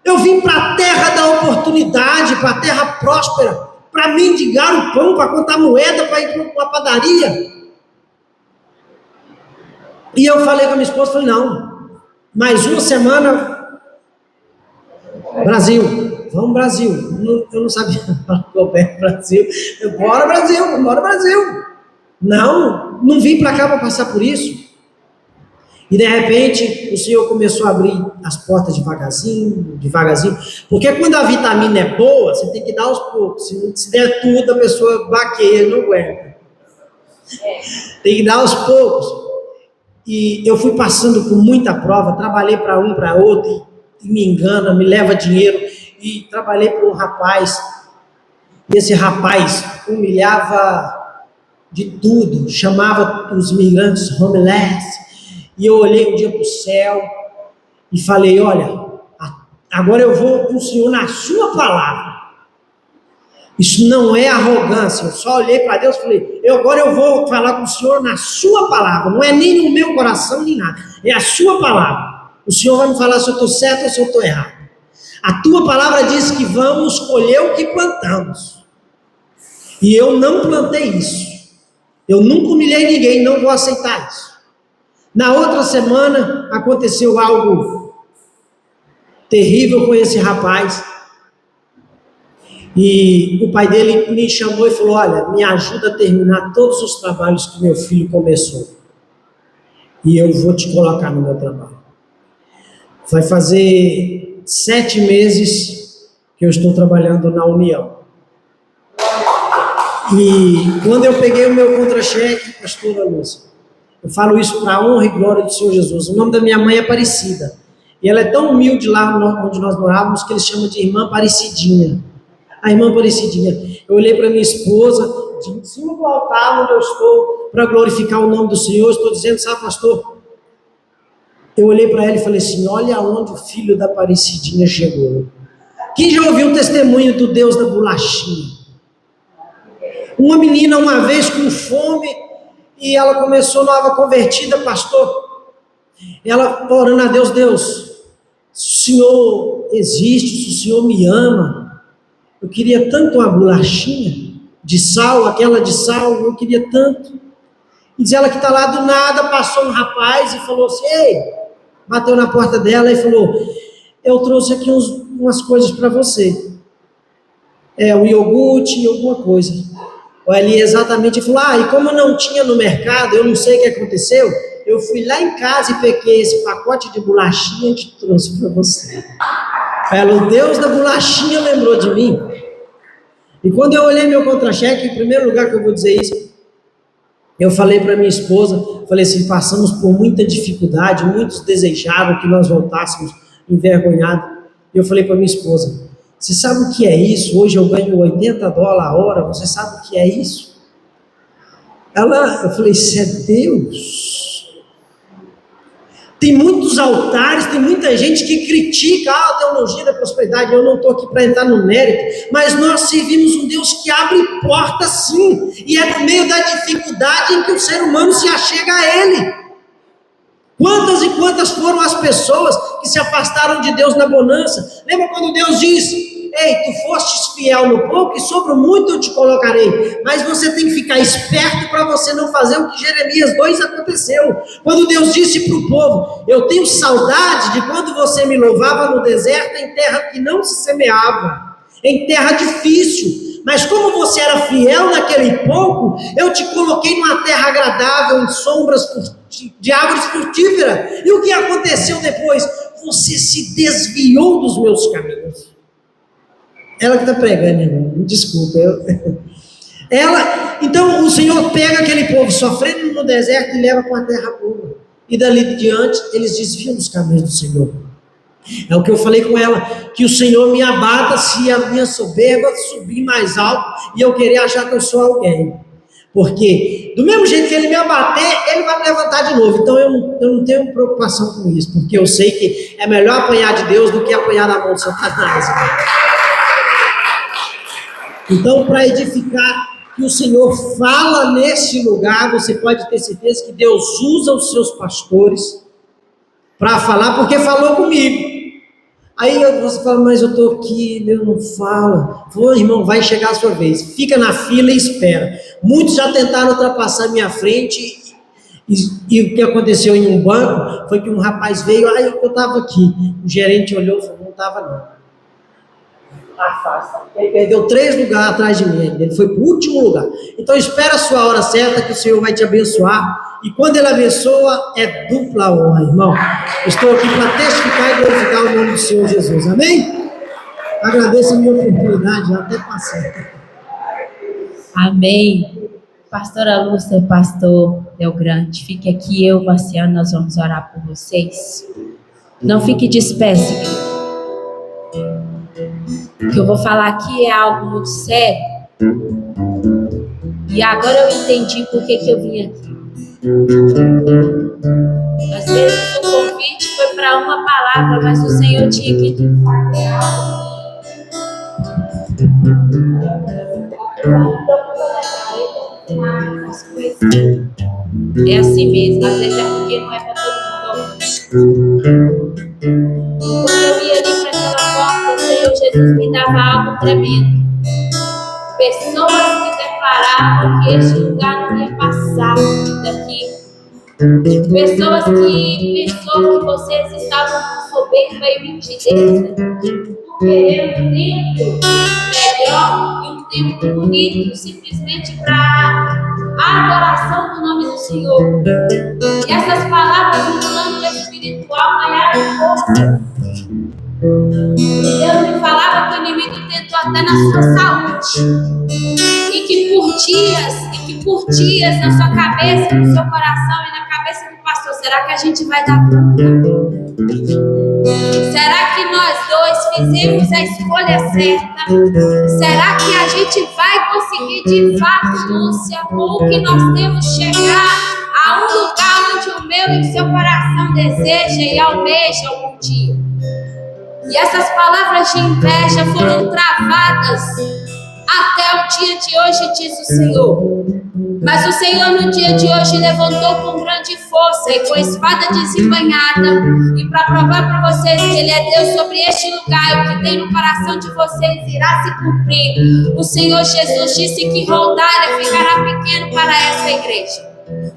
Eu vim para a terra da oportunidade, para a terra próspera, para mendigar o pão, para contar moeda, para ir para uma padaria. E eu falei com a minha esposa, falei, não, mais uma semana, Brasil, vamos Brasil. Eu não sabia falar Brasil. Bora Brasil. Não vim para cá para passar por isso. E de repente, o Senhor começou a abrir as portas devagarzinho, porque quando a vitamina é boa, você tem que dar aos poucos, se der tudo, a pessoa baqueia, não aguenta. Tem que dar aos poucos. E eu fui passando por muita prova, trabalhei para um, para outro, e me engana, me leva dinheiro, e trabalhei para um rapaz, e esse rapaz humilhava de tudo, chamava os migrantes homeless. E eu olhei um dia para o céu e falei, olha, agora eu vou com o Senhor na sua palavra. Isso não é arrogância, eu só olhei para Deus e falei, agora eu vou falar com o Senhor na sua palavra, não é nem no meu coração nem nada, é a sua palavra. O Senhor vai me falar se eu estou certo ou se eu estou errado. A tua palavra diz que vamos colher o que plantamos. E eu não plantei isso. Eu nunca humilhei ninguém, não vou aceitar isso. Na outra semana, aconteceu algo terrível com esse rapaz. E o pai dele me chamou e falou, olha, me ajuda a terminar todos os trabalhos que meu filho começou. E eu vou te colocar no meu trabalho. Vai fazer 7 meses que eu estou trabalhando na União. E quando eu peguei o meu contra-cheque, pastora Lúcia, eu falo isso para a honra e glória do Senhor Jesus. O nome da minha mãe é Aparecida. E ela é tão humilde lá onde nós morávamos que eles chamam de irmã Aparecidinha. A irmã Aparecidinha. Eu olhei para minha esposa, de cima do altar onde eu estou, para glorificar o nome do Senhor. Estou dizendo, sabe, pastor? Eu olhei para ela e falei assim: olha aonde o filho da Aparecidinha chegou. Quem já ouviu o testemunho do Deus da bolachinha? Uma menina uma vez com fome, e ela começou nova convertida, pastor. Ela orando a Deus: Deus, se o Senhor existe, se o Senhor me ama, eu queria tanto uma bolachinha de sal, aquela de sal, eu queria tanto. E diz ela que está lá do nada, passou um rapaz e falou assim: ei, bateu na porta dela e falou: eu trouxe aqui umas coisas para você. Um iogurte e alguma coisa. Ali exatamente, falou: e como não tinha no mercado, eu não sei o que aconteceu, eu fui lá em casa e peguei esse pacote de bolachinha que trouxe para você. O Deus da bolachinha lembrou de mim. E quando eu olhei meu contra-cheque, em primeiro lugar que eu vou dizer isso, eu falei para minha esposa, falei assim: passamos por muita dificuldade, muitos desejaram que nós voltássemos envergonhados. E eu falei para minha esposa: você sabe o que é isso? Hoje eu ganho $80 a hora, você sabe o que é isso? Eu falei: isso é Deus. Tem muitos altares, tem muita gente que critica a teologia da prosperidade. Eu não estou aqui para entrar no mérito, mas nós servimos um Deus que abre portas sim, e é no meio da dificuldade em que o ser humano se achega a Ele. Quantas e quantas foram as pessoas que se afastaram de Deus na bonança? Lembra quando Deus disse: ei, tu fostes fiel no pouco e sobre o muito eu te colocarei. Mas você tem que ficar esperto para você não fazer o que Jeremias 2 aconteceu. Quando Deus disse para o povo: eu tenho saudade de quando você me louvava no deserto, em terra que não se semeava, em terra difícil. Mas como você era fiel naquele pouco, eu te coloquei numa terra agradável, em sombras de árvores frutíferas. E o que aconteceu depois? Você se desviou dos meus caminhos. Ela que está pregando, irmão, desculpa. Então o Senhor pega aquele povo sofrendo no deserto e leva para a terra boa. E dali diante, eles desviam dos caminhos do Senhor. É o que eu falei com ela: que o Senhor me abata se a minha soberba subir mais alto e eu querer achar que eu sou alguém. Porque do mesmo jeito que Ele me abater, Ele vai me levantar de novo. Então eu não tenho preocupação com isso, porque eu sei que é melhor apanhar de Deus do que apanhar na mão de Satanás. Então, para edificar, que o Senhor fala nesse lugar, você pode ter certeza que Deus usa os seus pastores para falar, porque falou comigo. Aí você fala: mas eu estou aqui, Deus não fala. Falou: irmão, vai chegar a sua vez, fica na fila e espera. Muitos já tentaram ultrapassar a minha frente, e o que aconteceu em um banco foi que um rapaz veio: eu estava aqui. O gerente olhou e falou: não estava não. Afasta. Ele perdeu 3 lugares atrás de mim, ele foi para o último lugar. Então espera a sua hora certa, que o Senhor vai te abençoar. E quando Ele abençoa, é dupla honra, irmão. Estou aqui para testificar e glorificar o nome do Senhor Jesus, amém? Agradeço a minha oportunidade, até passei. Amém. Pastora Lúcia, pastor Delgrande, fique aqui, eu, Marciano, nós vamos orar por vocês. Não fique disperso. O que eu vou falar aqui é algo muito sério. E agora eu entendi por que eu vim aqui. Às vezes o convite foi para uma palavra, mas o Senhor tinha que é assim mesmo, às vezes é porque não é para todo mundo. Quando eu ia ali para aquela porta, o Senhor Jesus me dava algo tremendo. Pessoas que declaravam que este lugar não ia passar daqui. Pessoas que pensou que vocês estavam com soberba e mentideza, querendo um tempo melhor e um tempo bonito, simplesmente para a adoração do nome do Senhor. E essas palavras no plano do Espírito espiritual ganharam força. Deus me falava que o inimigo tentou até na sua saúde. E que por dias na sua cabeça, no seu coração e na cabeça do pastor, será que a gente vai dar conta? Será que nós dois fizemos a escolha certa? Será que a gente vai conseguir de fato, Lúcia, com o que nós temos chegar a um lugar onde o meu e o seu coração deseja e almeja algum dia? E essas palavras de inveja foram travadas até o dia de hoje, diz o Senhor. Mas o Senhor no dia de hoje levantou com grande força e com espada desembanhada, e para provar para vocês que Ele é Deus sobre este lugar, e o que tem no coração de vocês irá se cumprir. O Senhor Jesus disse que Roldalha ficará pequeno para essa igreja.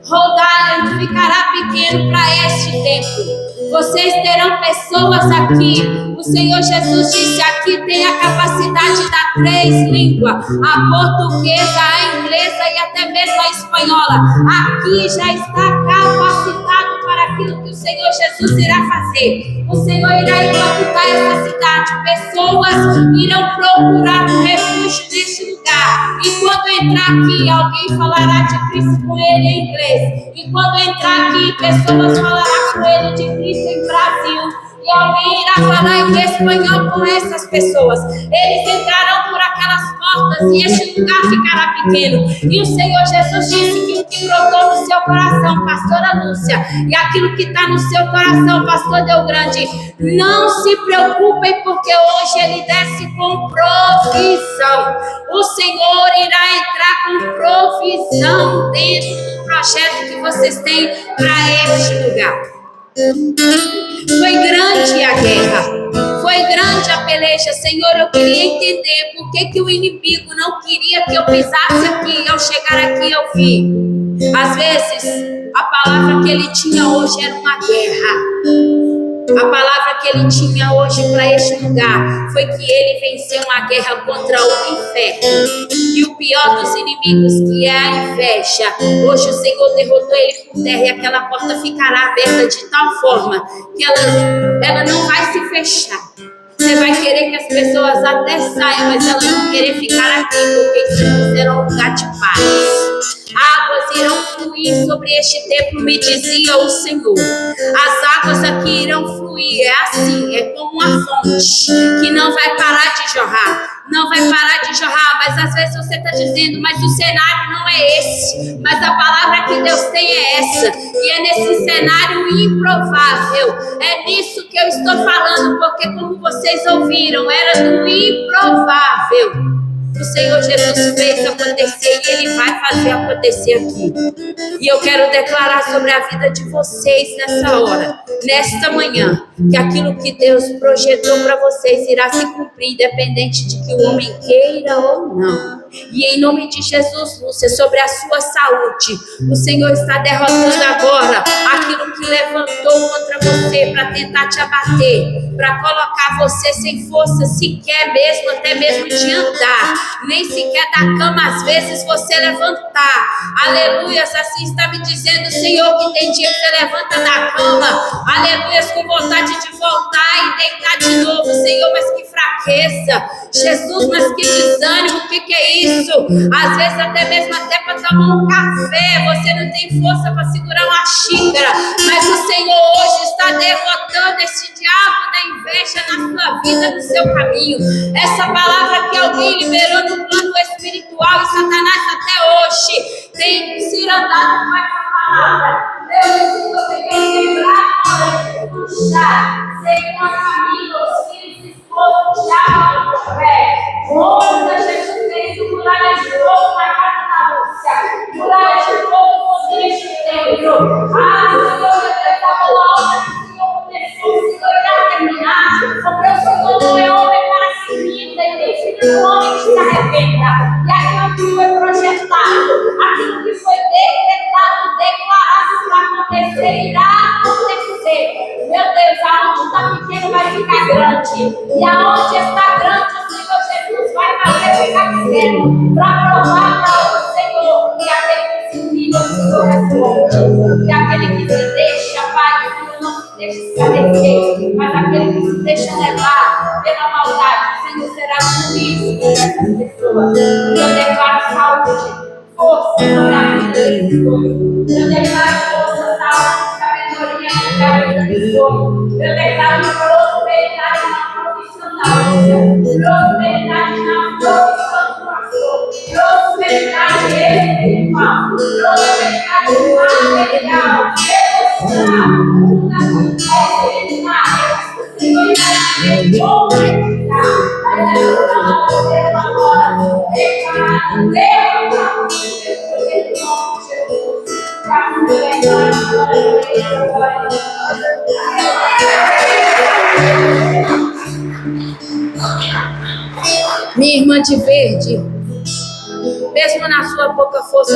Roldalha ficará pequeno para este templo. Vocês terão pessoas aqui. O Senhor Jesus disse: aqui tem a capacidade da 3 línguas, a portuguesa, a inglesa e até mesmo a espanhola. Aqui já está capacitado para aquilo que o Senhor Jesus irá fazer. O Senhor irá impactar essa cidade. Pessoas irão procurar um refúgio neste lugar. E quando entrar aqui, alguém falará de Cristo com ele em inglês. E quando entrar aqui, pessoas falarão com ele de Cristo em Brasil. E alguém irá falar em espanhol com essas pessoas. Eles entrarão por aquelas portas e este lugar ficará pequeno. E o Senhor Jesus disse que o que brotou no seu coração, pastora Lúcia, e aquilo que está no seu coração, pastor Delgrande, não se preocupem, porque hoje Ele desce com provisão. O Senhor irá entrar com provisão dentro do projeto que vocês têm para este lugar. Foi grande a guerra, foi grande a peleja. Senhor, eu queria entender por que o inimigo não queria que eu pisasse aqui. Ao chegar aqui eu vi, às vezes a palavra que ele tinha hoje era uma guerra. A palavra que ele tinha hoje para este lugar foi que ele venceu uma guerra contra o inferno. E o pior dos inimigos, que é a inveja, hoje o Senhor derrotou ele por terra, e aquela porta ficará aberta de tal forma que ela não vai se fechar. Você vai querer que as pessoas até saiam, mas elas vão querer ficar aqui, porque isso será um lugar de paz. Águas irão fluir sobre este templo, me dizia o Senhor. As águas aqui irão fluir, é assim, é como uma fonte que não vai parar de jorrar. Não vai parar de jorrar, mas às vezes você está dizendo, mas o cenário não é esse. Mas a palavra que Deus tem é essa. E é nesse cenário improvável. É nisso que eu estou falando, porque como vocês ouviram, era do improvável. O Senhor Jesus fez acontecer e Ele vai fazer acontecer aqui. E eu quero declarar sobre a vida de vocês nessa hora, nesta manhã, que aquilo que Deus projetou para vocês irá se cumprir, independente de que o homem queira ou não. E em nome de Jesus, Lúcia, sobre a sua saúde, o Senhor está derrotando agora aquilo que levantou contra você para tentar te abater, para colocar você sem força sequer mesmo, até mesmo de andar, nem sequer da cama às vezes você levantar. Aleluias, assim está me dizendo, Senhor, que tem dia que você levanta da cama, aleluias, com vontade de voltar e deitar de novo, Senhor, mas que fraqueza, Jesus, mas que desânimo, o que é isso? Às vezes até mesmo para tomar um café, você não tem força para segurar uma xícara, mas o Senhor hoje está derrotando esse diabo da inveja na sua vida, no seu caminho. Essa palavra que alguém liberou no plano espiritual, e Satanás até hoje tem se andado com essa palavra. Eu você quer lembrar, puxar, ser uma família, os filhos, esposos, já no pé. Ouça, Jesus fez o muralha de fogo na casa da Lúcia. Muralha de fogo neste templo. Ah, Senhor, eu estava uma obra que o Senhor começou, o Senhor irá terminar. Porque o Senhor não é homem para se rir, e nem filho do homem que se arrependa. E aquilo que foi projetado, aquilo que foi decretado, declarado para acontecer, irá acontecer. Meu Deus, aonde está pequeno vai ficar grande. E aonde está grande, o Senhor Jesus vai fazer ficar pequeno. Para provar para o Senhor que aquele que se vira, o Senhor responde. Que aquele que se deixa, Pai, o Senhor não se deixa esclarecer, mas aquele que se deixa levar pela maldade, o Senhor será juízo dessa pessoa. Eu declaro saúde, força na vida dessa pessoa. Eu declaro força, saúde, sabedoria na vida dessa pessoa. Eu declaro prosperidade na profissional, prosperidade na profissão do pastor, prosperidade espiritual, prosperidade material, emocional, tudo acontece na área do Senhor e concretizar. Mas eu falo agora, declaro, Minha irmã de verde, mesmo na sua pouca força,